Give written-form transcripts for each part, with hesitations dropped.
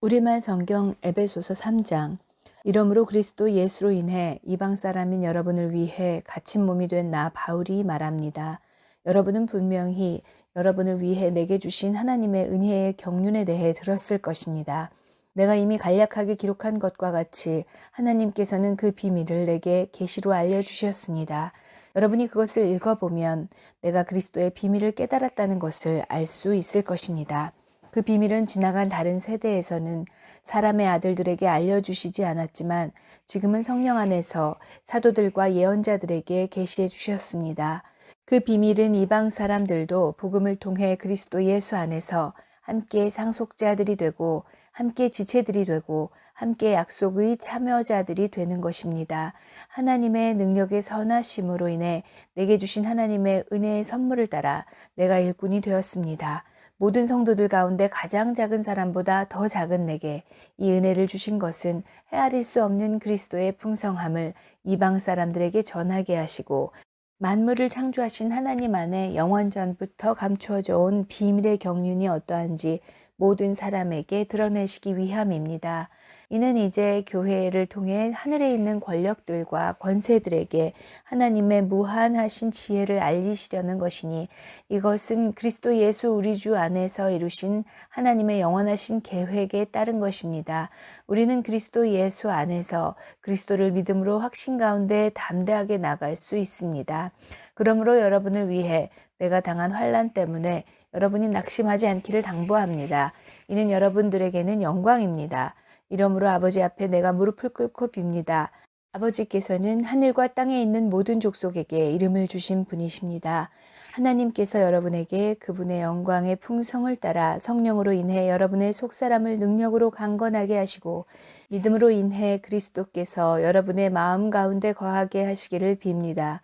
우리말 성경 에베소서 3장. 이러므로 그리스도 예수로 인해 이방 사람인 여러분을 위해 갇힌 몸이 된 나 바울이 말합니다. 여러분은 분명히 여러분을 위해 내게 주신 하나님의 은혜의 경륜에 대해 들었을 것입니다. 내가 이미 간략하게 기록한 것과 같이 하나님께서는 그 비밀을 내게 계시로 알려주셨습니다. 여러분이 그것을 읽어보면 내가 그리스도의 비밀을 깨달았다는 것을 알 수 있을 것입니다. 그 비밀은 지나간 다른 세대에서는 사람의 아들들에게 알려주시지 않았지만 지금은 성령 안에서 사도들과 예언자들에게 계시해 주셨습니다. 그 비밀은 이방 사람들도 복음을 통해 그리스도 예수 안에서 함께 상속자들이 되고 함께 지체들이 되고 함께 약속의 참여자들이 되는 것입니다. 하나님의 능력의 선하심으로 인해 내게 주신 하나님의 은혜의 선물을 따라 내가 일꾼이 되었습니다. 모든 성도들 가운데 가장 작은 사람보다 더 작은 내게 이 은혜를 주신 것은 헤아릴 수 없는 그리스도의 풍성함을 이방 사람들에게 전하게 하시고 만물을 창조하신 하나님 안에 영원전부터 감추어져 온 비밀의 경륜이 어떠한지 모든 사람에게 드러내시기 위함입니다. 이는 이제 교회를 통해 하늘에 있는 권력들과 권세들에게 하나님의 무한하신 지혜를 알리시려는 것이니 이것은 그리스도 예수 우리 주 안에서 이루신 하나님의 영원하신 계획에 따른 것입니다. 우리는 그리스도 예수 안에서 그리스도를 믿음으로 확신 가운데 담대하게 나갈 수 있습니다. 그러므로 여러분을 위해 내가 당한 환난 때문에 여러분이 낙심하지 않기를 당부합니다. 이는 여러분들에게는 영광입니다. 이러므로 아버지 앞에 내가 무릎을 꿇고 빕니다. 아버지께서는 하늘과 땅에 있는 모든 족속에게 이름을 주신 분이십니다. 하나님께서 여러분에게 그분의 영광의 풍성을 따라 성령으로 인해 여러분의 속사람을 능력으로 강건하게 하시고 믿음으로 인해 그리스도께서 여러분의 마음 가운데 거하게 하시기를 빕니다.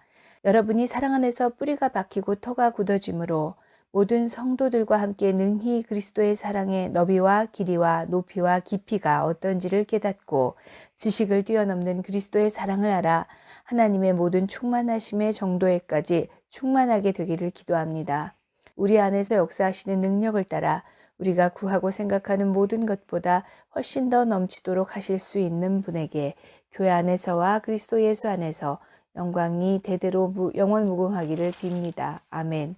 여러분이 사랑 안에서 뿌리가 박히고 터가 굳어짐으로 모든 성도들과 함께 능히 그리스도의 사랑의 너비와 길이와 높이와 깊이가 어떤지를 깨닫고 지식을 뛰어넘는 그리스도의 사랑을 알아 하나님의 모든 충만하심의 정도에까지 충만하게 되기를 기도합니다. 우리 안에서 역사하시는 능력을 따라 우리가 구하고 생각하는 모든 것보다 훨씬 더 넘치도록 하실 수 있는 분에게 교회 안에서와 그리스도 예수 안에서 영광이 대대로 영원 무궁하기를 빕니다. 아멘.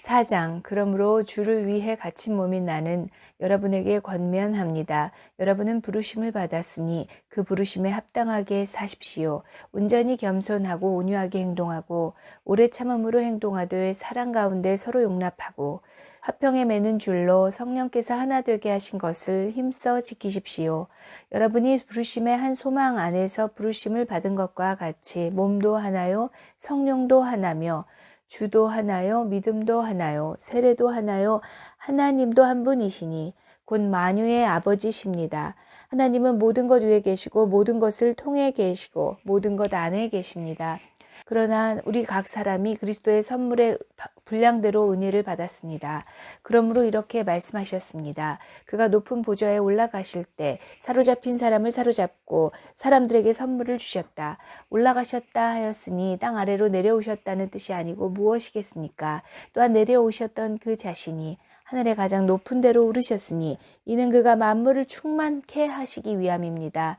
4장. 그러므로 주를 위해 갇힌 몸인 나는 여러분에게 권면합니다. 여러분은 부르심을 받았으니 그 부르심에 합당하게 사십시오. 온전히 겸손하고 온유하게 행동하고 오래 참음으로 행동하되 사랑 가운데 서로 용납하고 화평에 매는 줄로 성령께서 하나 되게 하신 것을 힘써 지키십시오. 여러분이 부르심의 한 소망 안에서 부르심을 받은 것과 같이 몸도 하나요, 성령도 하나며 주도 하나요, 믿음도 하나요, 세례도 하나요, 하나님도 한 분이시니 곧 만유의 아버지십니다. 하나님은 모든 것 위에 계시고 모든 것을 통해 계시고 모든 것 안에 계십니다. 그러나 우리 각 사람이 그리스도의 선물의 분량대로 은혜를 받았습니다. 그러므로 이렇게 말씀하셨습니다. 그가 높은 보좌에 올라가실 때 사로잡힌 사람을 사로잡고 사람들에게 선물을 주셨다. 올라가셨다 하였으니 땅 아래로 내려오셨다는 뜻이 아니고 무엇이겠습니까? 또한 내려오셨던 그 자신이 하늘의 가장 높은 데로 오르셨으니 이는 그가 만물을 충만케 하시기 위함입니다.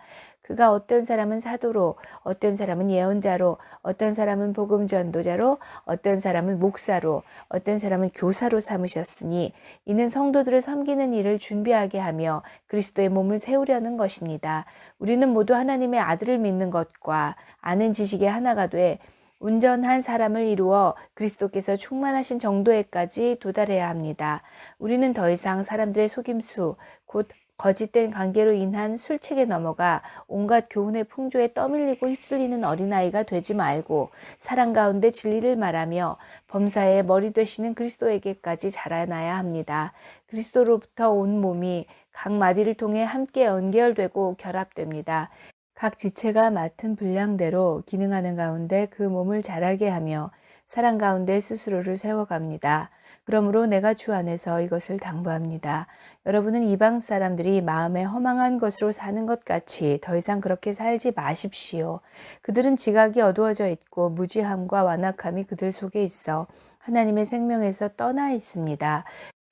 그가 어떤 사람은 사도로, 어떤 사람은 예언자로, 어떤 사람은 복음 전도자로, 어떤 사람은 목사로, 어떤 사람은 교사로 삼으셨으니 이는 성도들을 섬기는 일을 준비하게 하며 그리스도의 몸을 세우려는 것입니다. 우리는 모두 하나님의 아들을 믿는 것과 아는 지식의 하나가 돼 온전한 사람을 이루어 그리스도께서 충만하신 정도에까지 도달해야 합니다. 우리는 더 이상 사람들의 속임수, 곧 거짓된 관계로 인한 술책에 넘어가 온갖 교훈의 풍조에 떠밀리고 휩쓸리는 어린아이가 되지 말고 사랑 가운데 진리를 말하며 범사의 머리 되시는 그리스도에게까지 자라나야 합니다. 그리스도로부터 온 몸이 각 마디를 통해 함께 연결되고 결합됩니다. 각 지체가 맡은 분량대로 기능하는 가운데 그 몸을 자라게 하며 사랑 가운데 스스로를 세워갑니다. 그러므로 내가 주 안에서 이것을 당부합니다. 여러분은 이방 사람들이 마음에 허망한 것으로 사는 것 같이 더 이상 그렇게 살지 마십시오. 그들은 지각이 어두워져 있고 무지함과 완악함이 그들 속에 있어 하나님의 생명에서 떠나 있습니다.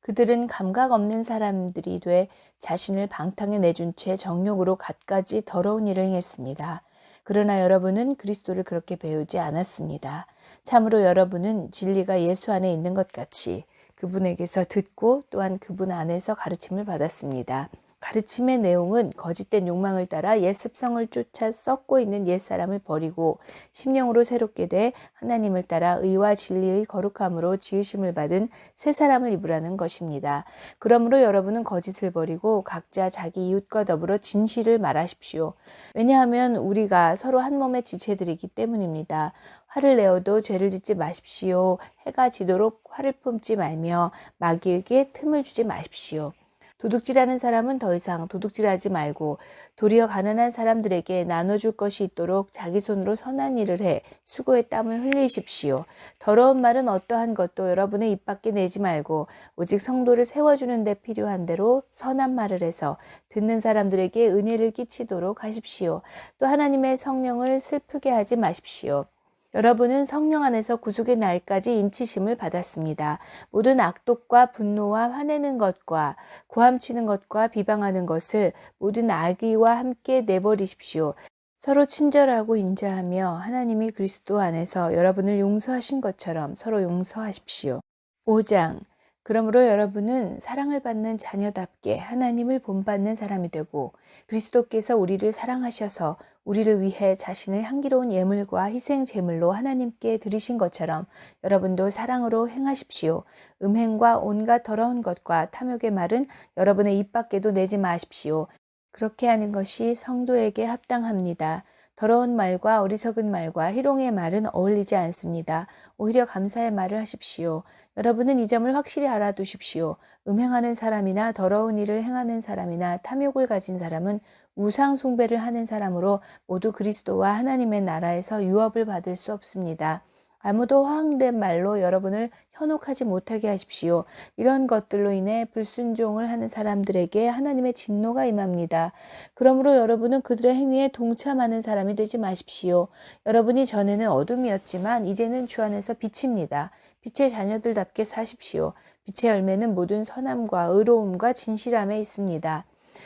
그들은 감각 없는 사람들이 돼 자신을 방탕에 내준 채 정욕으로 갖가지 더러운 일을 행했습니다. 그러나 여러분은 그리스도를 그렇게 배우지 않았습니다. 참으로 여러분은 진리가 예수 안에 있는 것 같이 그분에게서 듣고 또한 그분 안에서 가르침을 받았습니다. 가르침의 내용은 거짓된 욕망을 따라 옛 습성을 쫓아 썩고 있는 옛사람을 버리고 심령으로 새롭게 돼 하나님을 따라 의와 진리의 거룩함으로 지으심을 받은 새 사람을 입으라는 것입니다. 그러므로 여러분은 거짓을 버리고 각자 자기 이웃과 더불어 진실을 말하십시오. 왜냐하면 우리가 서로 한 몸의 지체들이기 때문입니다. 화를 내어도 죄를 짓지 마십시오. 해가 지도록 화를 품지 말며 마귀에게 틈을 주지 마십시오. 도둑질하는 사람은 더 이상 도둑질하지 말고 도리어 가난한 사람들에게 나눠줄 것이 있도록 자기 손으로 선한 일을 해 수고의 땀을 흘리십시오. 더러운 말은 어떠한 것도 여러분의 입 밖에 내지 말고 오직 성도를 세워주는 데 필요한 대로 선한 말을 해서 듣는 사람들에게 은혜를 끼치도록 하십시오. 또 하나님의 성령을 슬프게 하지 마십시오. 여러분은 성령 안에서 구속의 날까지 인치심을 받았습니다. 모든 악독과 분노와 화내는 것과 고함치는 것과 비방하는 것을 모든 악의와 함께 내버리십시오. 서로 친절하고 인자하며 하나님이 그리스도 안에서 여러분을 용서하신 것처럼 서로 용서하십시오. 5장. 그러므로 여러분은 사랑을 받는 자녀답게 하나님을 본받는 사람이 되고 그리스도께서 우리를 사랑하셔서 우리를 위해 자신을 향기로운 예물과 희생 제물로 하나님께 드리신 것처럼 여러분도 사랑으로 행하십시오. 음행과 온갖 더러운 것과 탐욕의 말은 여러분의 입 밖에도 내지 마십시오. 그렇게 하는 것이 성도에게 합당합니다. 더러운 말과 어리석은 말과 희롱의 말은 어울리지 않습니다. 오히려 감사의 말을 하십시오. 여러분은 이 점을 확실히 알아두십시오. 음행하는 사람이나 더러운 일을 행하는 사람이나 탐욕을 가진 사람은 우상 숭배를 하는 사람으로 모두 그리스도와 하나님의 나라에서 유업을 받을 수 없습니다. 아무도 허황된 말로 여러분을 현혹하지 못하게 하십시오. 이런 것들로 인해 불순종을 하는 사람들에게 하나님의 진노가 임합니다. 그러므로 여러분은 그들의 행위에 동참하는 사람이 되지 마십시오. 여러분이 전에는 어둠이었지만 이제는 주 안에서 빛입니다. 빛의 자녀들답게 사십시오. 빛의 열매는 모든 선함과 의로움과 진실함에 있습니다.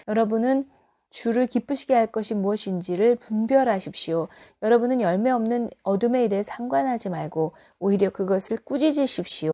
여러분은 주를 기쁘시게 할 것이 무엇인지를 분별하십시오. 여러분은 열매 없는 어둠의 일에 상관하지 말고 오히려 그것을 꾸짖으십시오.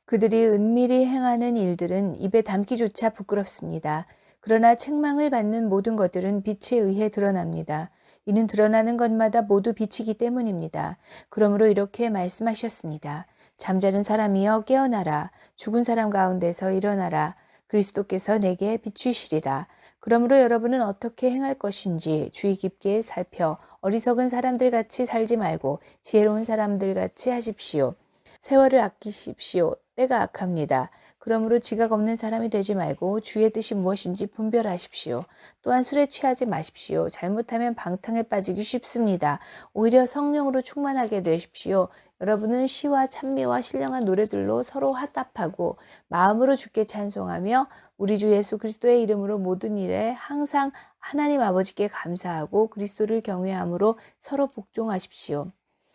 그들이 은밀히 행하는 일들은 입에 담기조차 부끄럽습니다. 그러나 책망을 받는 모든 것들은 빛에 의해 드러납니다. 이는 드러나는 것마다 모두 빛이기 때문입니다. 그러므로 이렇게 말씀하셨습니다. 잠자는 사람이여 깨어나라. 죽은 사람 가운데서 일어나라. 그리스도께서 내게 비추시리라. 그러므로 여러분은 어떻게 행할 것인지 주의 깊게 살펴 어리석은 사람들 같이 살지 말고 지혜로운 사람들 같이 하십시오. 세월을 아끼십시오. 때가 악합니다. 그러므로 지각 없는 사람이 되지 말고 주의 뜻이 무엇인지 분별하십시오. 또한 술에 취하지 마십시오. 잘못하면 방탕에 빠지기 쉽습니다. 오히려 성령으로 충만하게 되십시오. 여러분은 시와 찬미와 신령한 노래들로 서로 화답하고 마음으로 주께 찬송하며 우리 주 예수 그리스도의 이름으로 모든 일에 항상 하나님 아버지께 감사하고 그리스도를 경외함으로 서로 복종하십시오.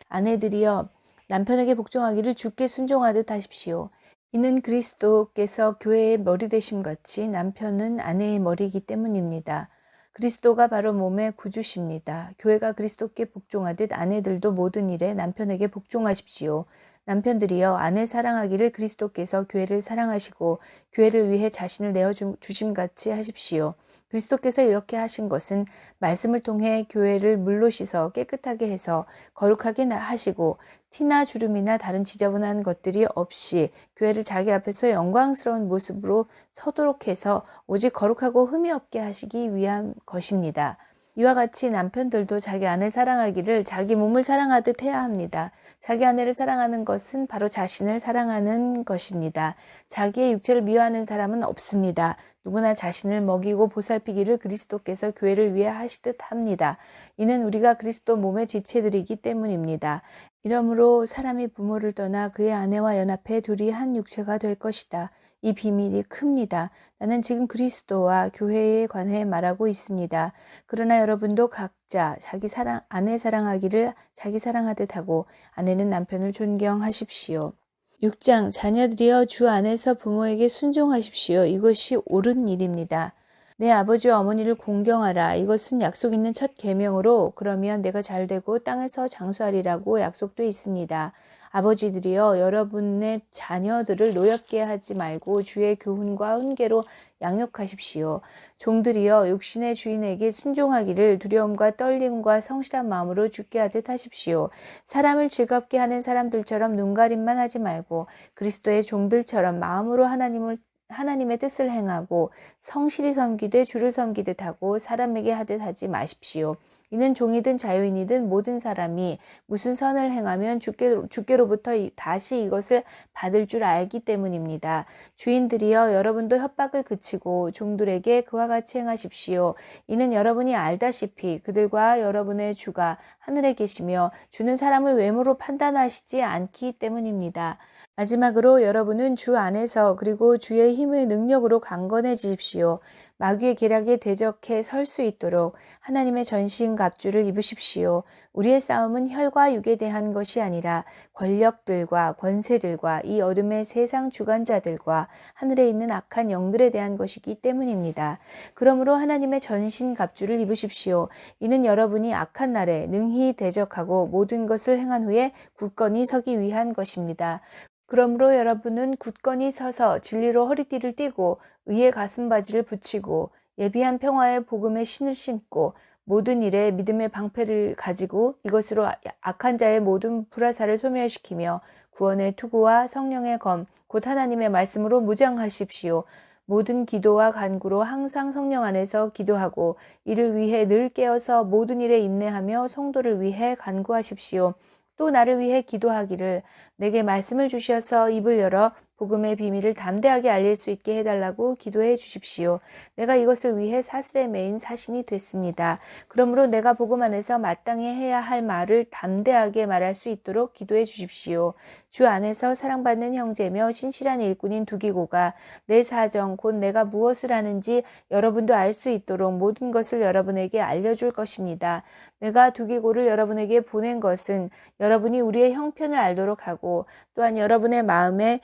아내들이여 남편에게 복종하기를 주께 순종하듯 하십시오. 이는 그리스도께서 교회의 머리 되심 같이 남편은 아내의 머리이기 때문입니다. 그리스도가 바로 몸의 구주십니다. 교회가 그리스도께 복종하듯 아내들도 모든 일에 남편에게 복종하십시오. 남편들이여 아내 사랑하기를 그리스도께서 교회를 사랑하시고 교회를 위해 자신을 내어주심같이 하십시오. 그리스도께서 이렇게 하신 것은 말씀을 통해 교회를 물로 씻어 깨끗하게 해서 거룩하게 하시고 티나 주름이나 다른 지저분한 것들이 없이 교회를 자기 앞에서 영광스러운 모습으로 서도록 해서 오직 거룩하고 흠이 없게 하시기 위한 것입니다. 이와 같이 남편들도 자기 아내 사랑하기를 자기 몸을 사랑하듯 해야 합니다. 자기 아내를 사랑하는 것은 바로 자신을 사랑하는 것입니다. 자기의 육체를 미워하는 사람은 없습니다. 누구나 자신을 먹이고 보살피기를 그리스도께서 교회를 위해 하시듯 합니다. 이는 우리가 그리스도 몸의 지체들이기 때문입니다. 이러므로 사람이 부모를 떠나 그의 아내와 연합해 둘이 한 육체가 될 것이다. 이 비밀이 큽니다. 나는 지금 그리스도와 교회에 관해 말하고 있습니다. 그러나 여러분도 각자 아내 사랑하기를 자기 사랑하듯 하고 아내는 남편을 존경하십시오. 6장 자녀들이여 주 안에서 부모에게 순종하십시오. 이것이 옳은 일입니다. 내 아버지와 어머니를 공경하라. 이것은 약속 있는 첫 계명으로 그러면 내가 잘되고 땅에서 장수하리라고 약속돼 있습니다. 아버지들이여 여러분의 자녀들을 노엽게 하지 말고 주의 교훈과 훈계로 양육하십시오. 종들이여 육신의 주인에게 순종하기를 두려움과 떨림과 성실한 마음으로 주께 하듯 하십시오. 사람을 즐겁게 하는 사람들처럼 눈가림만 하지 말고 그리스도의 종들처럼 마음으로 하나님의 뜻을 행하고 성실히 섬기되 주를 섬기듯 하고 사람에게 하듯 하지 마십시오. 이는 종이든 자유인이든 모든 사람이 무슨 선을 행하면 주께로부터 다시 이것을 받을 줄 알기 때문입니다. 주인들이여 여러분도 협박을 그치고 종들에게 그와 같이 행하십시오. 이는 여러분이 알다시피 그들과 여러분의 주가 하늘에 계시며 주는 사람을 외모로 판단하시지 않기 때문입니다. 마지막으로 여러분은 주 안에서 그리고 주의 힘의 능력으로 강건해지십시오. 마귀의 계략에 대적해 설 수 있도록 하나님의 전신갑주를 입으십시오. 우리의 싸움은 혈과 육에 대한 것이 아니라 권력들과 권세들과 이 어둠의 세상 주관자들과 하늘에 있는 악한 영들에 대한 것이기 때문입니다. 그러므로 하나님의 전신갑주를 입으십시오. 이는 여러분이 악한 날에 능히 대적하고 모든 것을 행한 후에 굳건히 서기 위한 것입니다. 그러므로 여러분은 굳건히 서서 진리로 허리띠를 띠고 의의 가슴바지를 붙이고 예비한 평화의 복음의 신을 신고 모든 일에 믿음의 방패를 가지고 이것으로 악한 자의 모든 불화살을 소멸시키며 구원의 투구와 성령의 검 곧 하나님의 말씀으로 무장하십시오. 모든 기도와 간구로 항상 성령 안에서 기도하고 이를 위해 늘 깨어서 모든 일에 인내하며 성도를 위해 간구하십시오. 또 나를 위해 기도하기를 내게 말씀을 주셔서 입을 열어 복음의 비밀을 담대하게 알릴 수 있게 해달라고 기도해 주십시오. 내가 이것을 위해 사슬에 매인 사신이 됐습니다. 그러므로 내가 복음 안에서 마땅히 해야 할 말을 담대하게 말할 수 있도록 기도해 주십시오. 주 안에서 사랑받는 형제며 신실한 일꾼인 두기고가 내 사정 곧 내가 무엇을 하는지 여러분도 알 수 있도록 모든 것을 여러분에게 알려줄 것입니다. 내가 두기고를 여러분에게 보낸 것은 여러분이 우리의 형편을 알도록 하고 또한 여러분의 마음을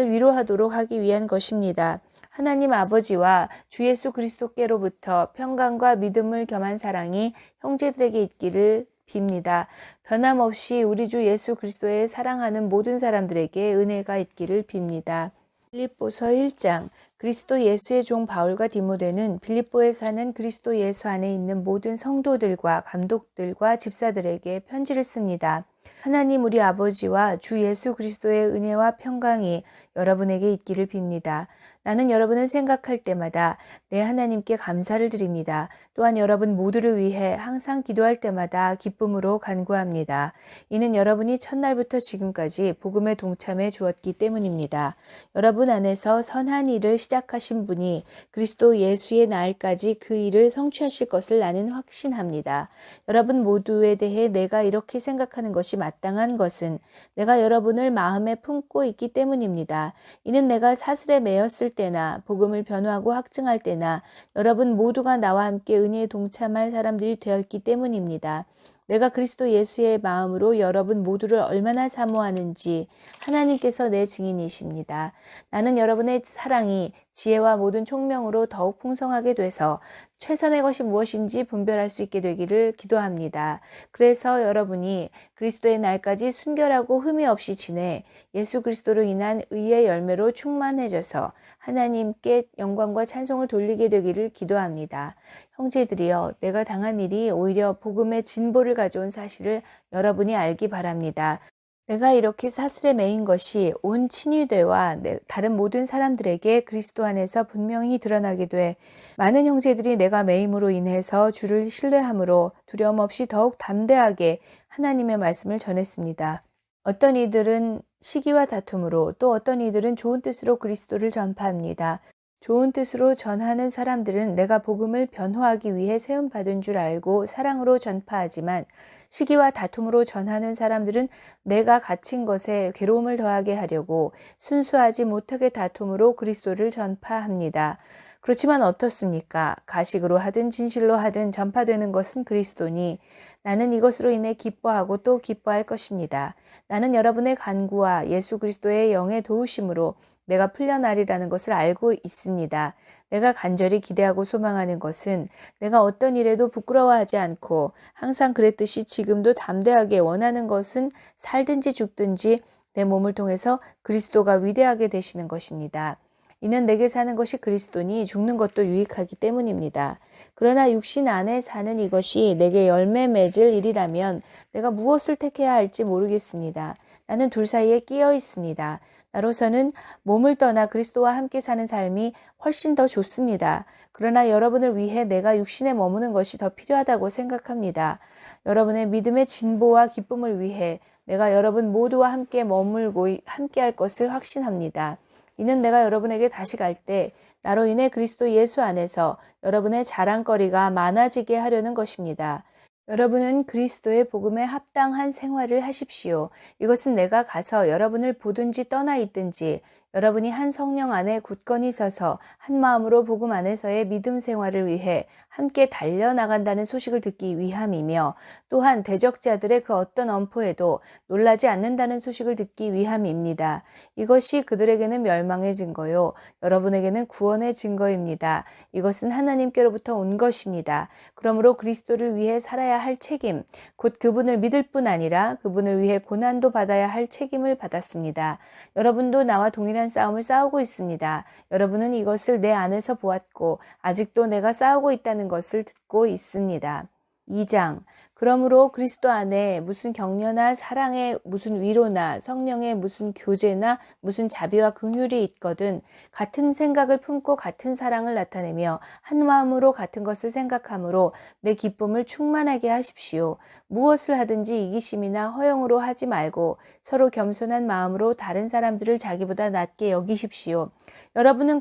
위로하도록 하기 위한 것입니다. 하나님 아버지와 주 예수 그리스도께로부터 평강과 믿음을 겸한 사랑이 형제들에게 있기를 빕니다. 변함없이 우리 주 예수 그리스도의 사랑하는 모든 사람들에게 은혜가 있기를 빕니다. 빌립보서 1장 그리스도 예수의 종 바울과 디모데는 빌립보에 사는 그리스도 예수 안에 있는 모든 성도들과 감독들과 집사들에게 편지를 씁니다. 하나님 우리 아버지와 주 예수 그리스도의 은혜와 평강이 여러분에게 있기를 빕니다. 나는 여러분을 생각할 때마다 내 하나님께 감사를 드립니다. 또한 여러분 모두를 위해 항상 기도할 때마다 기쁨으로 간구합니다. 이는 여러분이 첫날부터 지금까지 복음에 동참해 주었기 때문입니다. 여러분 안에서 선한 일을 시작하신 분이 그리스도 예수의 날까지 그 일을 성취하실 것을 나는 확신합니다. 여러분 모두에 대해 내가 이렇게 생각하는 것이 마땅한 것은 내가 여러분을 마음에 품고 있기 때문입니다. 이는 내가 사슬에 매였을 때나 복음을 변호하고 확증할 때나 여러분 모두가 나와 함께 은혜에 동참할 사람들이 되었기 때문입니다. 내가 그리스도 예수의 마음으로 여러분 모두를 얼마나 사모하는지 하나님께서 내 증인이십니다. 나는 여러분의 사랑이 지혜와 모든 총명으로 더욱 풍성하게 돼서 최선의 것이 무엇인지 분별할 수 있게 되기를 기도합니다. 그래서 여러분이 그리스도의 날까지 순결하고 흠이 없이 지내 예수 그리스도로 인한 의의 열매로 충만해져서 하나님께 영광과 찬송을 돌리게 되기를 기도합니다. 형제들이여, 내가 당한 일이 오히려 복음의 진보를 가져온 사실을 여러분이 알기 바랍니다. 내가 이렇게 사슬에 매인 것이 온 친위대와 다른 모든 사람들에게 그리스도 안에서 분명히 드러나게 돼 많은 형제들이 내가 매임으로 인해서 주를 신뢰함으로 두려움 없이 더욱 담대하게 하나님의 말씀을 전했습니다. 어떤 이들은 시기와 다툼으로 또 어떤 이들은 좋은 뜻으로 그리스도를 전파합니다. 좋은 뜻으로 전하는 사람들은 내가 복음을 변호하기 위해 세움받은 줄 알고 사랑으로 전파하지만 시기와 다툼으로 전하는 사람들은 내가 갇힌 것에 괴로움을 더하게 하려고 순수하지 못하게 다툼으로 그리스도를 전파합니다. 그렇지만 어떻습니까? 가식으로 하든 진실로 하든 전파되는 것은 그리스도니 나는 이것으로 인해 기뻐하고 또 기뻐할 것입니다. 나는 여러분의 간구와 예수 그리스도의 영의 도우심으로 내가 풀려나리라는 것을 알고 있습니다. 내가 간절히 기대하고 소망하는 것은 내가 어떤 일에도 부끄러워하지 않고 항상 그랬듯이 지금도 담대하게 원하는 것은 살든지 죽든지 내 몸을 통해서 그리스도가 위대하게 되시는 것입니다. 이는 내게 사는 것이 그리스도니 죽는 것도 유익하기 때문입니다. 그러나 육신 안에 사는 이것이 내게 열매 맺을 일이라면 내가 무엇을 택해야 할지 모르겠습니다. 나는 둘 사이에 끼어 있습니다. 나로서는 몸을 떠나 그리스도와 함께 사는 삶이 훨씬 더 좋습니다. 그러나 여러분을 위해 내가 육신에 머무는 것이 더 필요하다고 생각합니다. 여러분의 믿음의 진보와 기쁨을 위해 내가 여러분 모두와 함께 머물고 함께 할 것을 확신합니다. 이는 내가 여러분에게 다시 갈 때 나로 인해 그리스도 예수 안에서 여러분의 자랑거리가 많아지게 하려는 것입니다. 여러분은 그리스도의 복음에 합당한 생활을 하십시오. 이것은 내가 가서 여러분을 보든지 떠나 있든지 여러분이 한 성령 안에 굳건히 서서 한 마음으로 복음 안에서의 믿음 생활을 위해 함께 달려나간다는 소식을 듣기 위함이며 또한 대적자들의 그 어떤 엄포에도 놀라지 않는다는 소식을 듣기 위함입니다. 이것이 그들에게는 멸망의 증거요 여러분에게는 구원의 증거입니다. 이것은 하나님께로부터 온 것입니다. 그러므로 그리스도를 위해 살아야 할 책임, 곧 그분을 믿을 뿐 아니라 그분을 위해 고난도 받아야 할 책임을 받았습니다. 여러분도 나와 동일한 싸움을 싸우고 있습니다. 여러분은 이것을 내 안에서 보았고 아직도 내가 싸우고 있다는 것을 듣고 있습니다. 2장 그러므로 그리스도 안에 무슨 격려나 사랑의 무슨 위로나 성령의 무슨 교제나 무슨 자비와 긍휼이 있거든 같은 생각을 품고 같은 사랑을 나타내며 한 마음으로 같은 것을 생각함으로 내 기쁨을 충만하게 하십시오. 무엇을 하든지 이기심이나 허영으로 하지 말고 서로 겸손한 마음으로 다른 사람들을 자기보다 낮게 여기십시오. 여러분은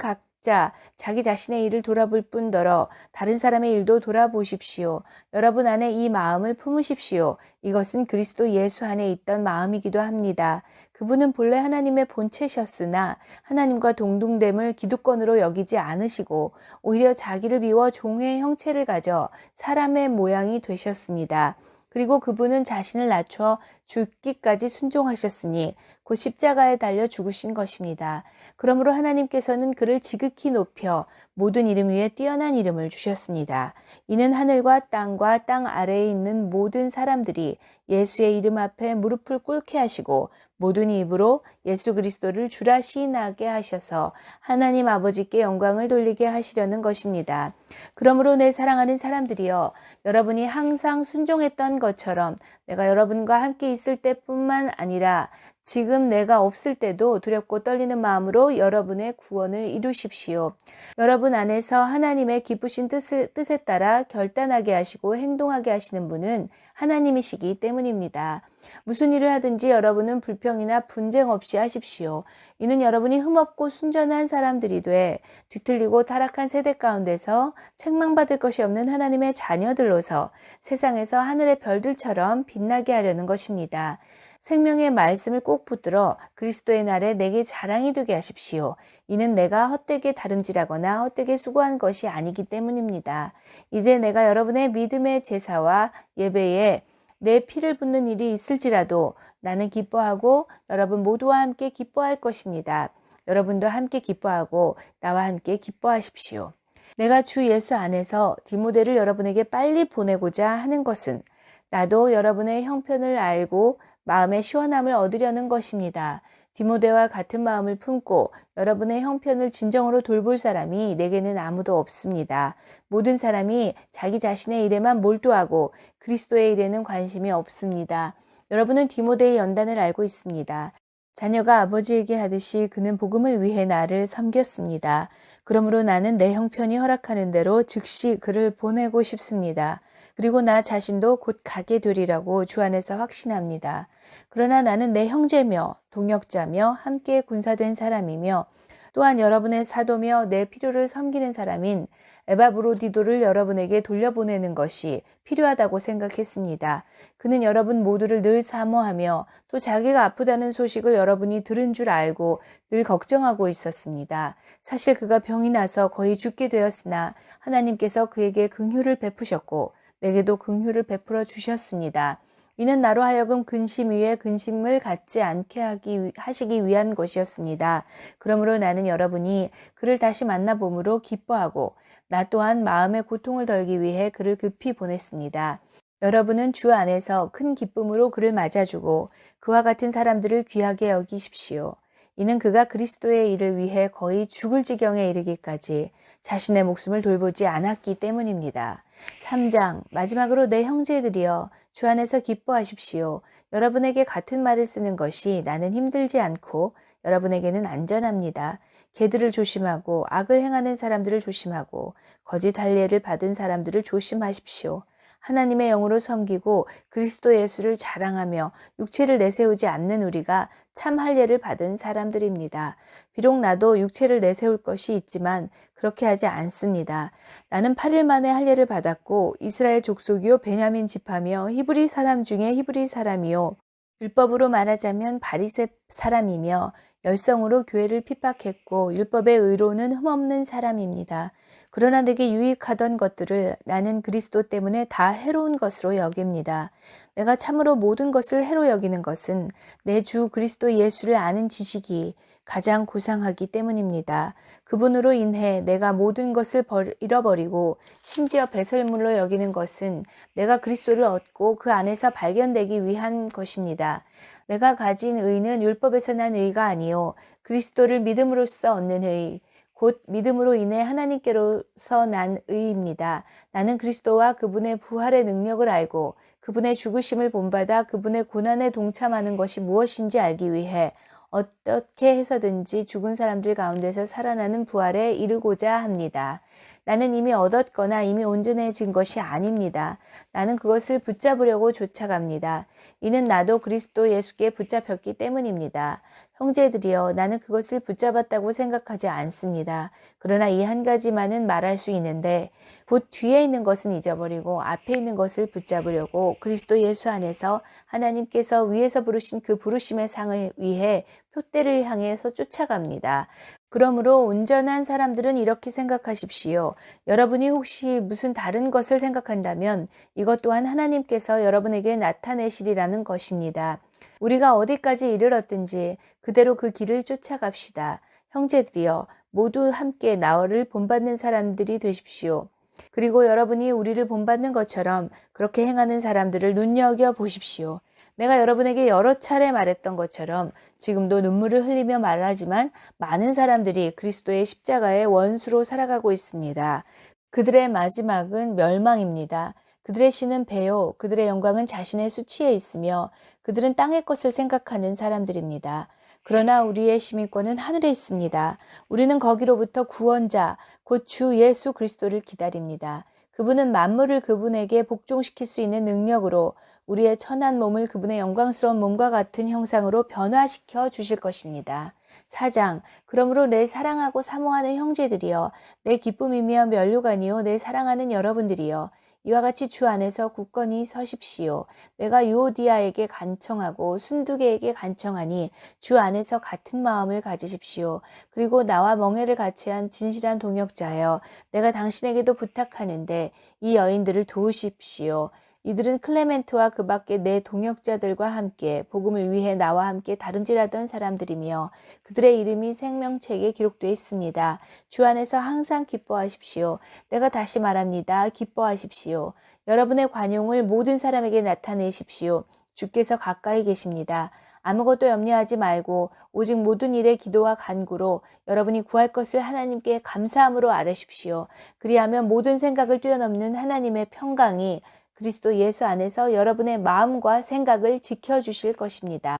자기 자신의 일을 돌아볼 뿐더러 다른 사람의 일도 돌아보십시오. 여러분 안에 이 마음을 품으십시오. 이것은 그리스도 예수 안에 있던 마음이기도 합니다. 그분은 본래 하나님의 본체셨으나 하나님과 동등됨을 기득권으로 여기지 않으시고 오히려 자기를 비워 종의 형체를 가져 사람의 모양이 되셨습니다. 그리고 그분은 자신을 낮춰 죽기까지 순종하셨으니 곧 십자가에 달려 죽으신 것입니다. 그러므로 하나님께서는 그를 지극히 높여 모든 이름 위에 뛰어난 이름을 주셨습니다. 이는 하늘과 땅 아래에 있는 모든 사람들이 예수의 이름 앞에 무릎을 꿇게 하시고 모든 입으로 예수 그리스도를 주라 시인하게 하셔서 하나님 아버지께 영광을 돌리게 하시려는 것입니다. 그러므로 내 사랑하는 사람들이여 여러분이 항상 순종했던 것처럼 내가 여러분과 함께 있을 때뿐만 아니라 지금 내가 없을 때도 두렵고 떨리는 마음으로 여러분의 구원을 이루십시오. 여러분 안에서 하나님의 기쁘신 뜻에 따라 결단하게 하시고 행동하게 하시는 분은 하나님이시기 때문입니다. 무슨 일을 하든지 여러분은 불평이나 분쟁 없이 하십시오. 이는 여러분이 흠없고 순전한 사람들이 돼 뒤틀리고 타락한 세대 가운데서 책망받을 것이 없는 하나님의 자녀들로서 세상에서 하늘의 별들처럼 빛나게 하려는 것입니다. 생명의 말씀을 꼭 붙들어 그리스도의 날에 내게 자랑이 되게 하십시오. 이는 내가 헛되게 다름질하거나 헛되게 수고한 것이 아니기 때문입니다. 이제 내가 여러분의 믿음의 제사와 예배에 내 피를 붓는 일이 있을지라도 나는 기뻐하고 여러분 모두와 함께 기뻐할 것입니다. 여러분도 함께 기뻐하고 나와 함께 기뻐하십시오. 내가 주 예수 안에서 디모데를 여러분에게 빨리 보내고자 하는 것은 나도 여러분의 형편을 알고 마음의 시원함을 얻으려는 것입니다. 디모데와 같은 마음을 품고 여러분의 형편을 진정으로 돌볼 사람이 내게는 아무도 없습니다. 모든 사람이 자기 자신의 일에만 몰두하고 그리스도의 일에는 관심이 없습니다. 여러분은 디모데의 연단을 알고 있습니다. 자녀가 아버지에게 하듯이 그는 복음을 위해 나를 섬겼습니다. 그러므로 나는 내 형편이 허락하는 대로 즉시 그를 보내고 싶습니다. 그리고 나 자신도 곧 가게 되리라고 주 안에서 확신합니다. 그러나 나는 내 형제며 동역자며 함께 군사된 사람이며 또한 여러분의 사도며 내 필요를 섬기는 사람인 에바브로디도를 여러분에게 돌려보내는 것이 필요하다고 생각했습니다. 그는 여러분 모두를 늘 사모하며 또 자기가 아프다는 소식을 여러분이 들은 줄 알고 늘 걱정하고 있었습니다. 사실 그가 병이 나서 거의 죽게 되었으나 하나님께서 그에게 긍휼을 베푸셨고 내게도 긍휼을 베풀어 주셨습니다. 이는 나로 하여금 근심 위에 근심을 갖지 않게 하시기 위한 것이었습니다. 그러므로 나는 여러분이 그를 다시 만나봄으로 기뻐하고 나 또한 마음의 고통을 덜기 위해 그를 급히 보냈습니다. 여러분은 주 안에서 큰 기쁨으로 그를 맞아주고 그와 같은 사람들을 귀하게 여기십시오. 이는 그가 그리스도의 일을 위해 거의 죽을 지경에 이르기까지 자신의 목숨을 돌보지 않았기 때문입니다. 3장 마지막으로 내 형제들이여 주 안에서 기뻐하십시오. 여러분에게 같은 말을 쓰는 것이 나는 힘들지 않고 여러분에게는 안전합니다. 개들을 조심하고 악을 행하는 사람들을 조심하고 거짓 할례를 받은 사람들을 조심하십시오. 하나님의 영으로 섬기고 그리스도 예수를 자랑하며 육체를 내세우지 않는 우리가 참 할례를 받은 사람들입니다. 비록 나도 육체를 내세울 것이 있지만 그렇게 하지 않습니다. 나는 8일 만에 할례를 받았고 이스라엘 족속이요 베냐민 지파며 히브리 사람 중에 히브리 사람이요 율법으로 말하자면 바리새 사람이며 열성으로 교회를 핍박했고 율법의 의로는 흠없는 사람입니다. 그러나 내게 유익하던 것들을 나는 그리스도 때문에 다 해로운 것으로 여깁니다. 내가 참으로 모든 것을 해로 여기는 것은 내 주 그리스도 예수를 아는 지식이 가장 고상하기 때문입니다. 그분으로 인해 내가 모든 것을 잃어버리고 심지어 배설물로 여기는 것은 내가 그리스도를 얻고 그 안에서 발견되기 위한 것입니다. 내가 가진 의는 율법에서 난 의가 아니요 그리스도를 믿음으로써 얻는 의 곧 믿음으로 인해 하나님께로서 난 의입니다. 나는 그리스도와 그분의 부활의 능력을 알고 그분의 죽으심을 본받아 그분의 고난에 동참하는 것이 무엇인지 알기 위해 어떻게 해서든지 죽은 사람들 가운데서 살아나는 부활에 이르고자 합니다. 나는 이미 얻었거나 이미 온전해진 것이 아닙니다. 나는 그것을 붙잡으려고 쫓아갑니다. 이는 나도 그리스도 예수께 붙잡혔기 때문입니다. 형제들이여 나는 그것을 붙잡았다고 생각하지 않습니다. 그러나 이 한 가지만은 말할 수 있는데 곧 뒤에 있는 것은 잊어버리고 앞에 있는 것을 붙잡으려고 그리스도 예수 안에서 하나님께서 위에서 부르신 그 부르심의 상을 위해 표대를 향해서 쫓아갑니다. 그러므로 온전한 사람들은 이렇게 생각하십시오. 여러분이 혹시 무슨 다른 것을 생각한다면 이것 또한 하나님께서 여러분에게 나타내시리라는 것입니다. 우리가 어디까지 이르렀든지 그대로 그 길을 쫓아갑시다. 형제들이여 모두 함께 나를 본받는 사람들이 되십시오. 그리고 여러분이 우리를 본받는 것처럼 그렇게 행하는 사람들을 눈여겨보십시오. 내가 여러분에게 여러 차례 말했던 것처럼 지금도 눈물을 흘리며 말하지만 많은 사람들이 그리스도의 십자가의 원수로 살아가고 있습니다. 그들의 마지막은 멸망입니다. 그들의 신은 배요, 그들의 영광은 자신의 수치에 있으며 그들은 땅의 것을 생각하는 사람들입니다. 그러나 우리의 시민권은 하늘에 있습니다. 우리는 거기로부터 구원자, 곧 주 예수 그리스도를 기다립니다. 그분은 만물을 그분에게 복종시킬 수 있는 능력으로 우리의 천한 몸을 그분의 영광스러운 몸과 같은 형상으로 변화시켜 주실 것입니다. 4장 그러므로 내 사랑하고 사모하는 형제들이여 내 기쁨이며 면류관이요 내 사랑하는 여러분들이여 이와 같이 주 안에서 굳건히 서십시오. 내가 유오디아에게 간청하고 순두개에게 간청하니 주 안에서 같은 마음을 가지십시오. 그리고 나와 멍에를 같이 한 진실한 동역자여 내가 당신에게도 부탁하는데 이 여인들을 도우십시오. 이들은 클레멘트와 그 밖에 내 동역자들과 함께 복음을 위해 나와 함께 다름질하던 사람들이며 그들의 이름이 생명책에 기록되어 있습니다. 주 안에서 항상 기뻐하십시오. 내가 다시 말합니다. 기뻐하십시오. 여러분의 관용을 모든 사람에게 나타내십시오. 주께서 가까이 계십니다. 아무것도 염려하지 말고 오직 모든 일에 기도와 간구로 여러분이 구할 것을 하나님께 감사함으로 아뢰십시오. 그리하면 모든 생각을 뛰어넘는 하나님의 평강이 그리스도 예수 안에서 여러분의 마음과 생각을 지켜주실 것입니다.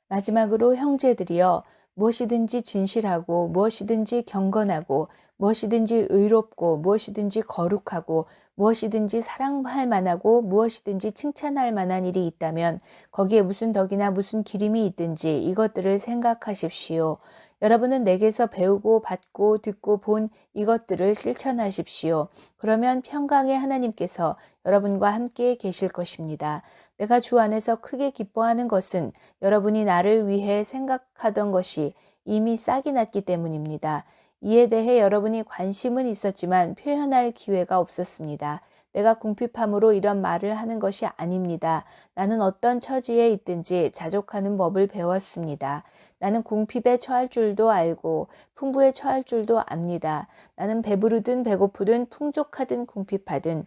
마지막으로 형제들이여 무엇이든지 진실하고 무엇이든지 경건하고 무엇이든지 의롭고 무엇이든지 거룩하고 무엇이든지 사랑할 만하고 무엇이든지 칭찬할 만한 일이 있다면 거기에 무슨 덕이나 무슨 기림이 있든지 이것들을 생각하십시오. 여러분은 내게서 배우고 받고 듣고 본 이것들을 실천하십시오. 그러면 평강의 하나님께서 여러분과 함께 계실 것입니다. 내가 주 안에서 크게 기뻐하는 것은 여러분이 나를 위해 생각하던 것이 이미 싹이 났기 때문입니다. 이에 대해 여러분이 관심은 있었지만 표현할 기회가 없었습니다. 내가 궁핍함으로 이런 말을 하는 것이 아닙니다. 나는 어떤 처지에 있든지 자족하는 법을 배웠습니다. 나는 궁핍에 처할 줄도 알고 풍부에 처할 줄도 압니다. 나는 배부르든 배고프든 풍족하든 궁핍하든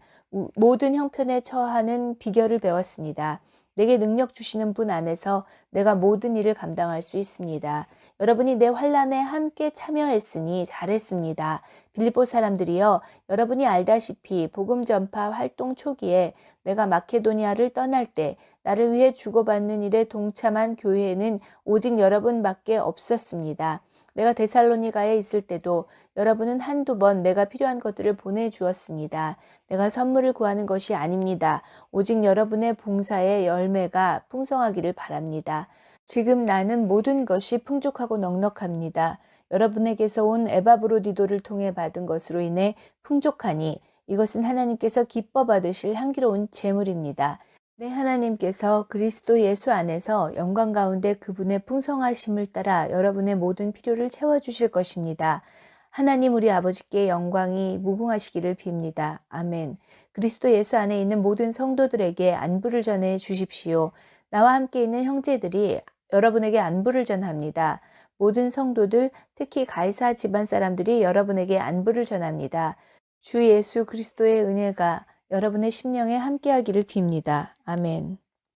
모든 형편에 처하는 비결을 배웠습니다. 내게 능력 주시는 분 안에서 내가 모든 일을 감당할 수 있습니다. 여러분이 내 환난에 함께 참여했으니 잘했습니다. 빌립보 사람들이여, 여러분이 알다시피 복음 전파 활동 초기에 내가 마케도니아를 떠날 때 나를 위해 주고받는 일에 동참한 교회에는 오직 여러분밖에 없었습니다. 내가 데살로니가에 있을 때도 여러분은 한두 번 내가 필요한 것들을 보내주었습니다. 내가 선물을 구하는 것이 아닙니다. 오직 여러분의 봉사의 열매가 풍성하기를 바랍니다. 지금 나는 모든 것이 풍족하고 넉넉합니다. 여러분에게서 온 에바브로디도를 통해 받은 것으로 인해 풍족하니 이것은 하나님께서 기뻐 받으실 향기로운 제물입니다. 내 하나님께서 그리스도 예수 안에서 영광 가운데 그분의 풍성하심을 따라 여러분의 모든 필요를 채워주실 것입니다. 하나님 우리 아버지께 영광이 무궁하시기를 빕니다. 아멘. 그리스도 예수 안에 있는 모든 성도들에게 안부를 전해 주십시오. 나와 함께 있는 형제들이 여러분에게 안부를 전합니다. 모든 성도들, 특히 가이사 집안 사람들이 여러분에게 안부를 전합니다. 주 예수 그리스도의 은혜가 여러분의 심령에 함께하기를 빕니다. 아멘.